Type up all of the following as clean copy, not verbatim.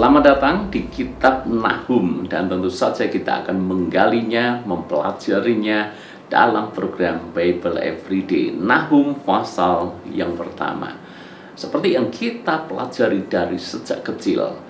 Selamat datang di Kitab Nahum, dan tentu saja kita akan menggalinya, mempelajarinya dalam program Bible Everyday Nahum pasal yang pertama. Seperti yang kita pelajari dari sejak kecil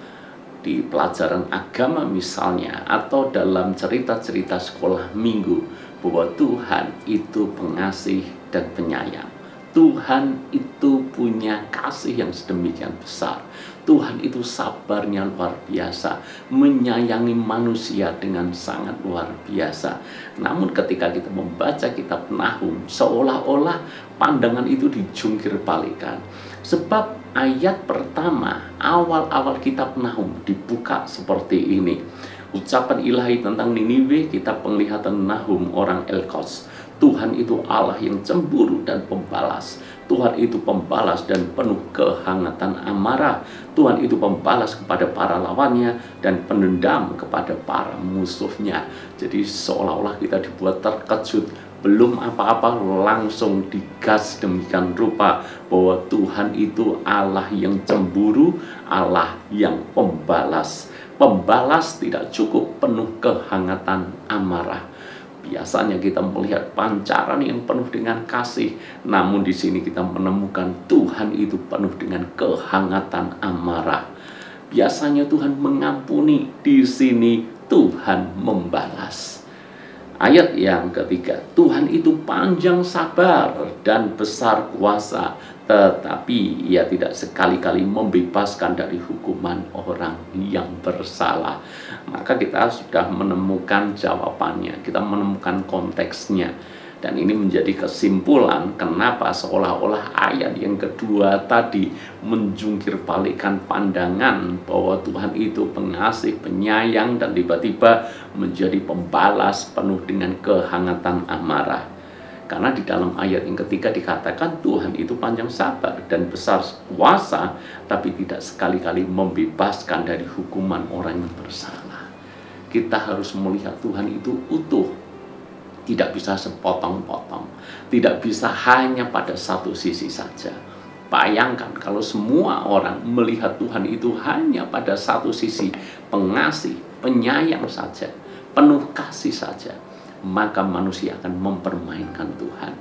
di pelajaran agama misalnya, atau dalam cerita-cerita sekolah minggu, bahwa Tuhan itu pengasih dan penyayang. Tuhan itu punya kasih yang sedemikian besar. Tuhan itu sabarnya luar biasa, menyayangi manusia dengan sangat luar biasa. Namun ketika kita membaca kitab Nahum, seolah-olah pandangan itu dijungkir balikan. Sebab ayat pertama, awal-awal kitab Nahum dibuka seperti ini. Ucapan ilahi tentang Niniwe, kitab penglihatan Nahum orang Elkos. Tuhan itu Allah yang cemburu dan pembalas. Tuhan itu pembalas dan penuh kehangatan amarah. Tuhan itu pembalas kepada para lawannya dan penendam kepada para musuhnya. Jadi seolah-olah kita dibuat terkejut. Belum apa-apa langsung digas demikian rupa bahwa Tuhan itu Allah yang cemburu, Allah yang pembalas. Pembalas tidak cukup, penuh kehangatan amarah. Biasanya kita melihat pancaran yang penuh dengan kasih, namun di sini kita menemukan Tuhan itu penuh dengan kehangatan amarah. Biasanya Tuhan mengampuni, di sini Tuhan membalas. Ayat yang ketiga, Tuhan itu panjang sabar dan besar kuasa, tetapi Ia tidak sekali-kali membebaskan dari hukuman orang yang bersalah. Maka kita sudah menemukan jawabannya, kita menemukan konteksnya. Dan ini menjadi kesimpulan kenapa seolah-olah ayat yang kedua tadi menjungkir balikan pandangan bahwa Tuhan itu pengasih, penyayang, dan tiba-tiba menjadi pembalas penuh dengan kehangatan amarah. Karena di dalam ayat yang ketiga dikatakan Tuhan itu panjang sabar dan besar kuasa, tapi tidak sekali-kali membebaskan dari hukuman orang yang bersalah. Kita harus melihat Tuhan itu utuh. Tidak bisa sepotong-potong, tidak bisa hanya pada satu sisi saja. Bayangkan kalau semua orang melihat Tuhan itu hanya pada satu sisi, pengasih, penyayang saja, penuh kasih saja, maka manusia akan mempermainkan Tuhan.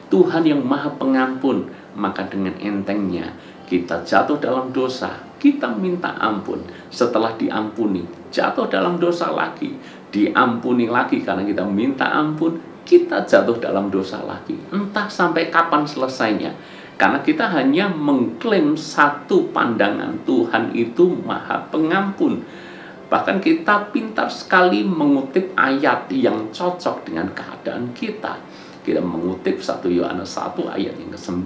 Tuhan yang maha pengampun, maka dengan entengnya kita jatuh dalam dosa, kita minta ampun. Setelah diampuni, jatuh dalam dosa lagi, diampuni lagi karena kita minta ampun, kita jatuh dalam dosa lagi. Entah sampai kapan selesainya, karena kita hanya mengklaim satu pandangan, Tuhan itu maha pengampun. Bahkan kita pintar sekali mengutip ayat yang cocok dengan keadaan kita. Kita mengutip 1 Yohanes 1 ayat yang ke-9,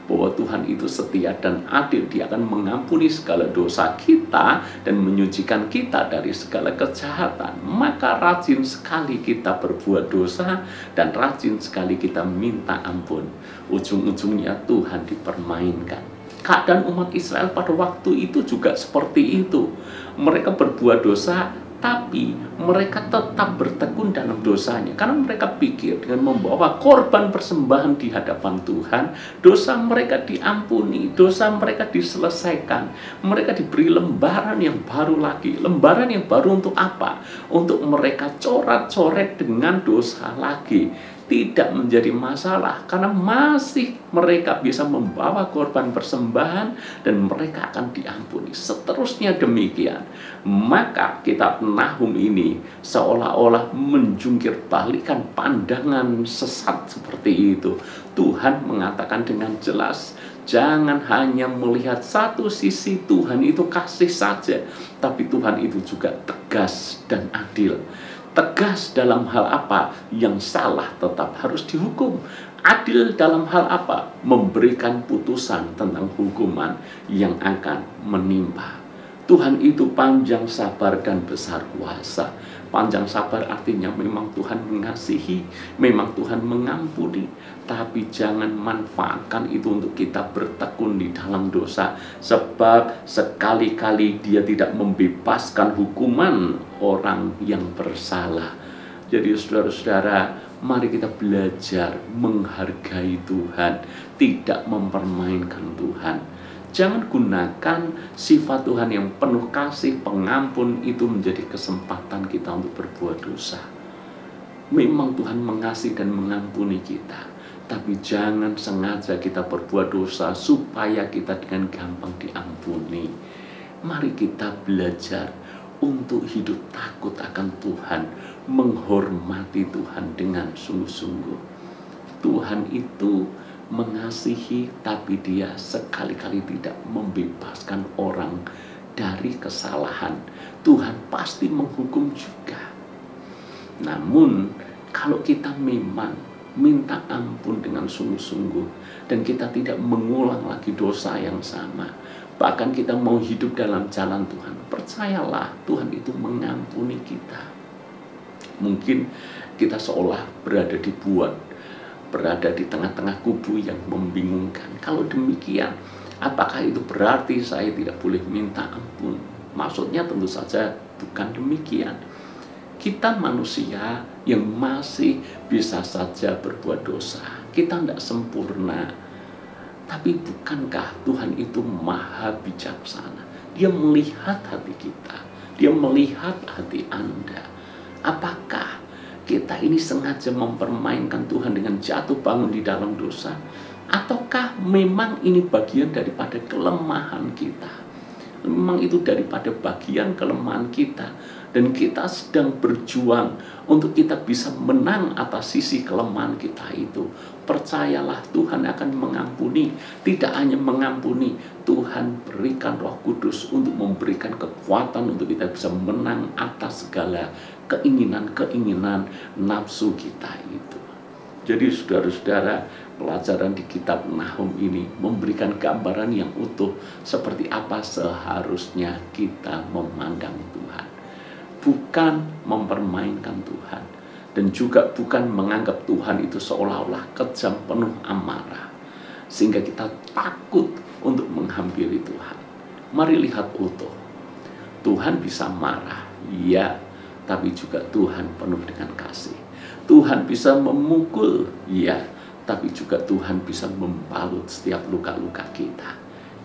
bahwa Tuhan itu setia dan adil. Dia akan mengampuni segala dosa kita dan menyucikan kita dari segala kejahatan. Maka rajin sekali kita berbuat dosa dan rajin sekali kita minta ampun. Ujung-ujungnya Tuhan dipermainkan. Keadaan umat Israel pada waktu itu juga seperti itu. Mereka berbuat dosa, tapi mereka tetap bertekun dalam dosanya. Karena mereka pikir dengan membawa korban persembahan di hadapan Tuhan, dosa mereka diampuni, dosa mereka diselesaikan. Mereka diberi lembaran yang baru lagi. Lembaran yang baru untuk apa? Untuk mereka coret-coret dengan dosa lagi. Tidak menjadi masalah, karena masih mereka bisa membawa korban persembahan dan mereka akan diampuni. Seterusnya demikian. Maka kitab Nahum ini seolah-olah menjungkir balikan pandangan sesat seperti itu. Tuhan mengatakan dengan jelas, jangan hanya melihat satu sisi Tuhan itu kasih saja, tapi Tuhan itu juga tegas dan adil. Tegas dalam hal apa? Yang salah tetap harus dihukum. Adil dalam hal apa? Memberikan putusan tentang hukuman yang akan menimpa. Tuhan itu panjang sabar dan besar kuasa. Panjang sabar artinya memang Tuhan mengasihi, memang Tuhan mengampuni, tapi jangan manfaatkan itu untuk kita bertekun di dalam dosa, sebab sekali-kali Dia tidak membebaskan hukuman orang yang bersalah. Jadi saudara-saudara, mari kita belajar menghargai Tuhan, tidak mempermainkan Tuhan. Jangan gunakan sifat Tuhan yang penuh kasih, pengampun itu menjadi kesempatan kita untuk berbuat dosa. Memang Tuhan mengasihi dan mengampuni kita, tapi jangan sengaja kita berbuat dosa supaya kita dengan gampang diampuni. Mari kita belajar untuk hidup takut akan Tuhan, menghormati Tuhan dengan sungguh-sungguh. Tuhan itu mengasihi, tapi Dia sekali-kali tidak membebaskan orang dari kesalahan. Tuhan pasti menghukum juga. Namun, kalau kita memang minta ampun dengan sungguh-sungguh dan kita tidak mengulang lagi dosa yang sama, bahkan kita mau hidup dalam jalan Tuhan, percayalah Tuhan itu mengampuni kita. Mungkin kita seolah berada di tengah-tengah kubu yang membingungkan. Kalau demikian, apakah itu berarti saya tidak boleh minta ampun? Maksudnya tentu saja bukan demikian. Kita manusia yang masih bisa saja berbuat dosa. Kita tidak sempurna. Tapi bukankah Tuhan itu maha bijaksana? Dia melihat hati kita. Dia melihat hati Anda. Apakah kita ini sengaja mempermainkan Tuhan dengan jatuh bangun di dalam dosa? Ataukah memang ini bagian daripada kelemahan kita? Memang itu daripada bagian kelemahan kita. Dan kita sedang berjuang untuk kita bisa menang atas sisi kelemahan kita itu. Percayalah Tuhan akan mengampuni. Tidak hanya mengampuni, Tuhan berikan Roh Kudus untuk memberikan kekuatan untuk kita bisa menang atas segala keinginan-keinginan nafsu kita itu. Jadi saudara-saudara, pelajaran di kitab Nahum ini memberikan gambaran yang utuh seperti apa seharusnya kita memandang Tuhan. Bukan mempermainkan Tuhan, dan juga bukan menganggap Tuhan itu seolah-olah kejam penuh amarah sehingga kita takut untuk menghampiri Tuhan. Mari lihat utuh. Tuhan bisa marah, ya, tapi juga Tuhan penuh dengan kasih. Tuhan bisa memukul, ya, tapi juga Tuhan bisa membalut setiap luka-luka kita.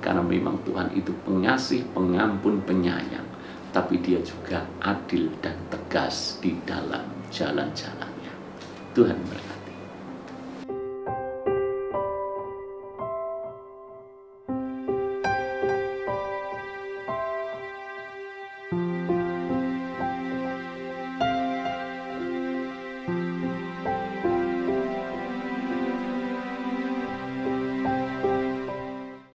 Karena memang Tuhan itu pengasih, pengampun, penyayang, tapi Dia juga adil dan tegas di dalam jalan-jalannya. Tuhan berkati.